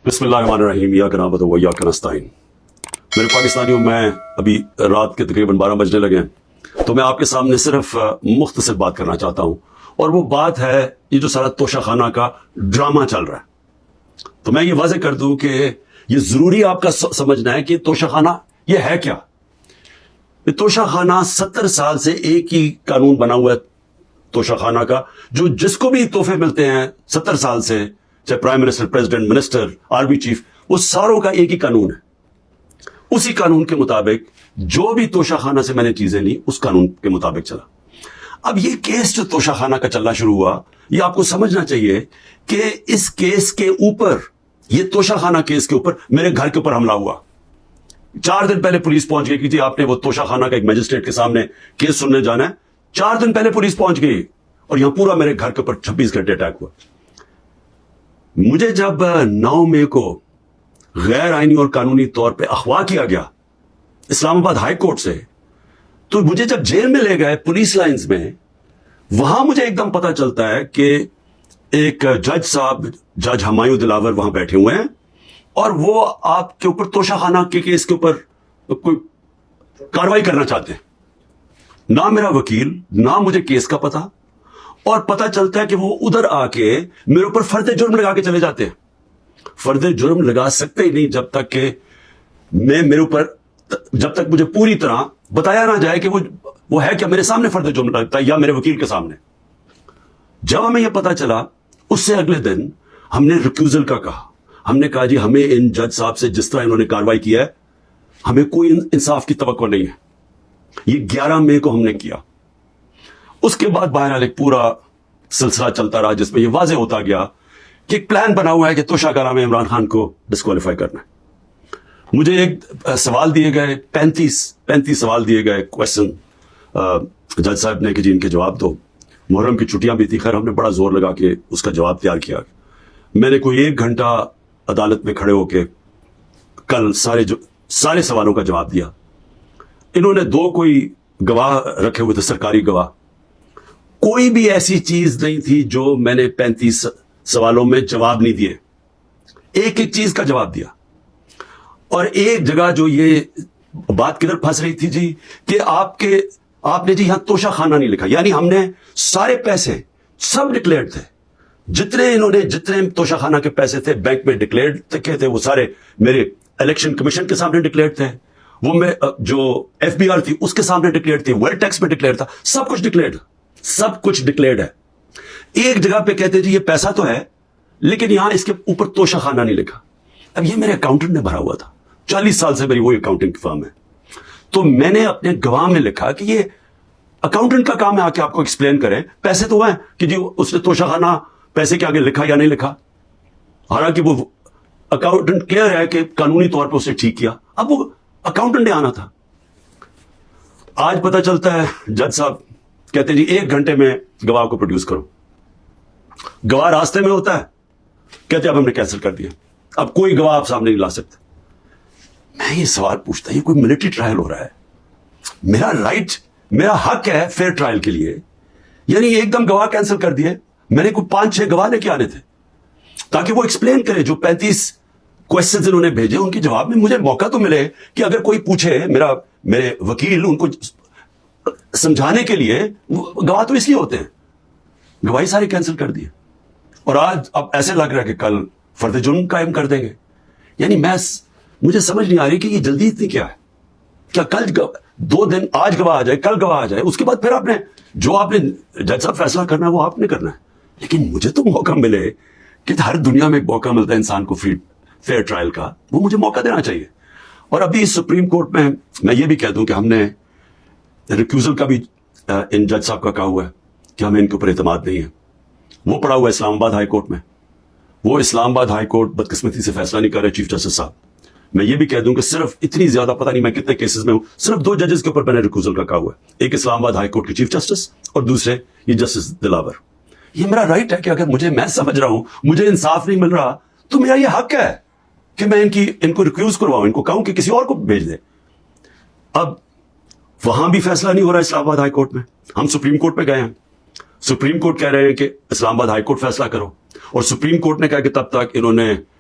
بسم اللہ الرحمن الرحیم یا نعبد و ایاک نستعین. میرے پاکستانیوں، میں ابھی رات کے تقریباً 12 بجنے لگے ہیں، تو میں آپ کے سامنے صرف مختصر بات کرنا چاہتا ہوں، اور وہ بات ہے یہ جو سارا توشہ خانہ کا ڈرامہ چل رہا ہے. تو میں یہ واضح کر دوں کہ یہ ضروری آپ کا سمجھنا ہے کہ توشہ خانہ یہ ہے کیا. توشہ خانہ 70 سال سے ایک ہی قانون بنا ہوا ہے توشہ خانہ کا، جو جس کو بھی تحفے ملتے ہیں 70 سال سے، چاہے prime minister, president, minister, army chief, وہ ساروں کا ایک ہی قانون ہے. اسی قانون کے مطابق جو بھی توشہ خانہ سے میں نے چیزیں لی اس قانون کے مطابق چلا. اب یہ کیس جو توشہ خانہ کا چلنا شروع ہوا، یہ آپ کو سمجھنا چاہیے کہ اس کیس کے اوپر، یہ توشہ خانہ کیس کے اوپر میرے گھر کے اوپر حملہ ہوا. 4 دن پہلے پولیس پہنچ گئی کہ جی آپ نے وہ توشہ خانہ کا ایک مجسٹریٹ کے سامنے کیس سننے جانا ہے. 4 دن پہلے پولیس پہنچ گئی اور یہاں پورا میرے گھر کے اوپر 26 گھنٹے اٹیک ہوا. مجھے جب 9 مئی کو غیر آئینی اور قانونی طور پہ اغوا کیا گیا اسلام آباد ہائی کورٹ سے، تو مجھے جب جیل میں لے گئے پولیس لائنز میں، وہاں مجھے ایک دم پتا چلتا ہے کہ ایک جج صاحب، جج ہمایوں دلاور وہاں بیٹھے ہوئے ہیں، اور وہ آپ کے اوپر توشہ خانہ کے کیس کے اوپر کوئی کاروائی کرنا چاہتے ہیں. نہ میرا وکیل، نہ مجھے کیس کا پتا، اور پتا چلتا ہے کہ وہ ادھر آ کے میرے اوپر فرد جرم لگا کے چلے جاتے ہیں. فرد جرم لگا سکتے ہی نہیں جب تک کہ میرے اوپر، جب تک مجھے پوری طرح بتایا نہ جائے کہ وہ ہے کیا، میرے سامنے فرد جرم لگتا ہے یا میرے وکیل کے سامنے. جب ہمیں یہ پتا چلا، اس سے اگلے دن ہم نے ریکیوزل کا کہا. ہم نے کہا جی ہمیں ان جج صاحب سے جس طرح انہوں نے کاروائی کیا ہے، ہمیں کوئی انصاف کی توقع نہیں ہے. یہ 11 مئی کو ہم نے کیا. اس کے بعد بہرحال ایک پورا سلسلہ چلتا رہا جس میں یہ واضح ہوتا گیا کہ ایک پلان بنا ہوا ہے کہ توشہ خانہ میں عمران خان کو ڈسکوالیفائی کرنا ہے. مجھے ایک سوال دیے گئے، 35 سوال دیے گئے، کوشچن جج صاحب نے کہ جی ان کے جواب دو. محرم کی چھٹیاں بھی تھی، خیر ہم نے بڑا زور لگا کے اس کا جواب تیار کیا. میں نے کوئی 1 گھنٹہ عدالت میں کھڑے ہو کے کل سارے سوالوں کا جواب دیا. انہوں نے 2 کوئی گواہ رکھے ہوئے تھے، سرکاری گواہ. کوئی بھی ایسی چیز نہیں تھی جو میں نے 35 سوالوں میں جواب نہیں دیے. ایک چیز کا جواب دیا. اور ایک جگہ جو یہ بات کدھر پھنس رہی تھی جی، کہ آپ نے جی یہاں توشہ خانہ نہیں لکھا. یعنی ہم نے سارے پیسے سب ڈکلیئرڈ تھے، جتنے توشہ خانہ کے پیسے تھے بینک میں ڈکلیئرڈ تھے، وہ سارے میرے الیکشن کمیشن کے سامنے ڈکلیئرڈ تھے، وہ میں جو FBR تھی اس کے سامنے ڈکلیئرڈ تھی، ویلتھ ٹیکس میں ڈکلیئرڈ تھا، سب کچھ ڈکلیئرڈ ہے. ایک جگہ پہ کہتے جی یہ پیسہ تو ہے لیکن یہاں اس کے اوپر توشہ خانہ نہیں لکھا. اب یہ میرے اکاؤنٹنٹ نے بھرا ہوا تھا، 40 سال سے میری وہی اکاؤنٹنگ کی فرم ہے. تو میں نے اپنے گواہ میں لکھا کہ یہ اکاؤنٹنٹ کا کام ہے آ کے آپ کو ایکسپلین کرے، پیسے تو ہیں کہ جی اس نے توشہ خانہ پیسے کے آگے لکھا یا نہیں لکھا. حالانکہ وہ اکاؤنٹنٹ کلیئر ہے کہ قانونی طور پہ اسے ٹھیک کیا. اب وہ اکاؤنٹنٹ نے آنا تھا. آج پتہ چلتا ہے جج صاحب کہتے ہیں جی 1 گھنٹے میں گواہ کو پروڈیوس کرو. گواہ راستے میں ہوتا ہے، کہتے اب ہم نے کینسل کر دیا، اب کوئی گواہ آپ سامنے نہیں لا سکتے. میں یہ سوال پوچھتا، یہ کوئی ملٹری ٹرائل ہو رہا ہے؟ میرا حق ہے فیئر ٹرائل کے لیے. یعنی ایک دم گواہ کینسل کر دیے. میں نے کوئی 5-6 گواہ لے کے آنے تھے تاکہ وہ ایکسپلین کرے. جو 35 کوشچنز انہوں نے بھیجے ان کے جواب میں مجھے موقع تو ملے کہ اگر کوئی پوچھے، میرے وکیل ان کو سمجھانے کے لیے. گواہ تو اس لیے ہوتے ہیں. گواہی ساری کینسل کر دی. اور آج اب ایسے لگ رہا ہے کہ کل فرد جرم قائم کر دیں گے. یعنی مجھے سمجھ نہیں آ رہی کہ یہ جلدی اتنی کیا ہے. کیا کل 2 دن، آج گواہ آ جائے، کل گواہ آ جائے، اس کے بعد پھر آپ نے جج صاحب فیصلہ کرنا ہے وہ آپ نے کرنا ہے. لیکن مجھے تو موقع ملے کہ ہر دنیا میں ایک موقع ملتا ہے انسان کو فیئر ٹرائل کا، وہ مجھے موقع دینا چاہیے. اور ابھی سپریم کورٹ میں یہ بھی کہہ دوں کہ ہم نے ریکیوزل کا بھی ان جج صاحب کا کہا ہوا ہے کہ ہمیں ان کے اوپر اعتماد نہیں ہے. وہ پڑا ہوا ہے اسلام آباد ہائی کورٹ میں. وہ اسلام آباد ہائی کورٹ بدقسمتی سے فیصلہ نہیں کر رہے چیف جسٹس صاحب. میں یہ بھی کہہ دوں کہ صرف اتنی زیادہ پتہ نہیں میں کتنے کیسز میں ہوں، صرف 2 ججز کے اوپر میں نے ریکیوزل کا کہا ہوا ہے. ایک اسلام آباد ہائی کورٹ کے چیف جسٹس اور دوسرے یہ جسٹس دلاور. یہ میرا رائٹ ہے کہ اگر میں سمجھ رہا ہوں مجھے انصاف نہیں مل رہا تو میرا یہ حق ہے کہ میں ان کو ریکیوز کرواؤں، ان کو کہوں کہ کسی اور کو بھیج دے. اب وہاں بھی فیصلہ نہیں ہو رہا اسلام آباد ہائی کورٹ میں. ہم سپریم کورٹ پہ گئے ہیں، سپریم کورٹ کہہ رہے ہیں کہ اسلام آباد ہائی کورٹ فیصلہ کرو، اور سپریم کورٹ نے کہا کہ تب تک انہوں نے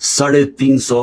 350